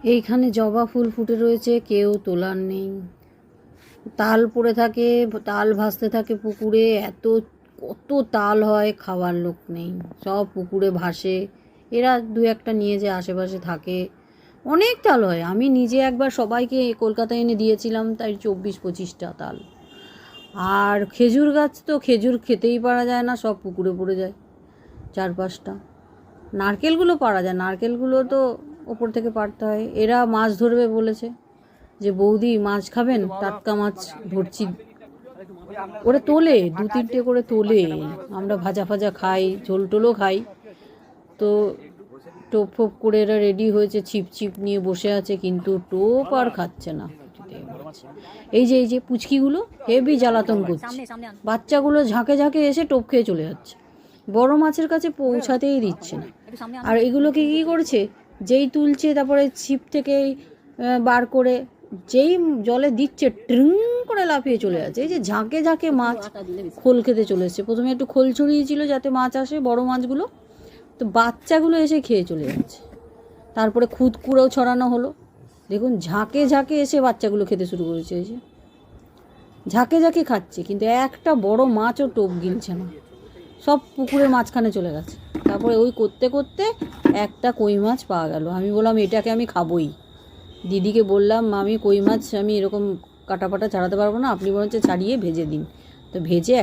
এইখানে জবা ফুল ফুটে রয়েছে, কেউ তোলার নেই। তাল পড়ে থাকে, তাল ভাসতে থাকে পুকুরে। কত তাল হয়, খাওয়ার লোক নেই, সব পুকুরে ভাসে। এরা দু একটা নিয়ে যে আশেপাশে থাকে, অনেক তাল হয়। আমি নিজে একবার সবাইকে কলকাতায় এনে দিয়েছিলাম, তাই 24-25টা তাল। আর খেজুর গাছ তো খেজুর খেতেই পারা যায় না, সব পুকুরে পড়ে যায় 4-5টা। নারকেলগুলো পারা যায়, নারকেলগুলো তো ওপর থেকে পাড়তে হয়। এরা মাছ ধরবে বলেছে, যে বৌদি মাছ খাবেন, টাটকা মাছ ধরছি। ওরা তোলে 2-3টে করে তোলে, আমরা ভাজা ভাজা খাই, ঝোল টোলও খাই। তো টোপ ফোপ করে এরা রেডি হয়েছে, ছিপ ছিপ নিয়ে বসে আছে, কিন্তু টোপ আর খাচ্ছে না। এই যে পুচকিগুলো হেভি জ্বালাতন করছে, বাচ্চাগুলো ঝাঁকে ঝাঁকে এসে টোপ খেয়ে চলে যাচ্ছে, বড় মাছের কাছে পৌঁছাতেই দিচ্ছে না। আর এগুলোকে কী করছে, যেই তুলছে তারপরে ছিপ থেকে বার করে যেই জলে দিচ্ছে, ট্রিং করে লাফিয়ে চলে যাচ্ছে। এই যে ঝাঁকে ঝাঁকে মাছ খোল খেতে চলে এসছে। প্রথমে একটু খোল ছড়িয়েছিল যাতে মাছ আসে, বড় মাছগুলো, তো বাচ্চাগুলো এসে খেয়ে চলে যাচ্ছে। তারপরে খুদকুড়েও ছড়ানো হলো। দেখুন ঝাঁকে ঝাঁকে এসে বাচ্চাগুলো খেতে শুরু করেছে। এই যে ঝাঁকে ঝাঁকে খাচ্ছে, কিন্তু একটা বড় মাছও টোপ গিলছে না, সব পুকুরের মাঝখানে চলে গেছে। তারপরে ওই করতে করতে একটা কই মাছ পাওয়া গেল। আমি বললাম এটাকে আমি খাবই। দিদিকে বললাম, আমি কই মাছ আমি এরকম কাটা পাটা ছাড়াতে পারবো না, আপনি বরঞ্চ ছাড়িয়ে ভেজে দিন। তো ভেজে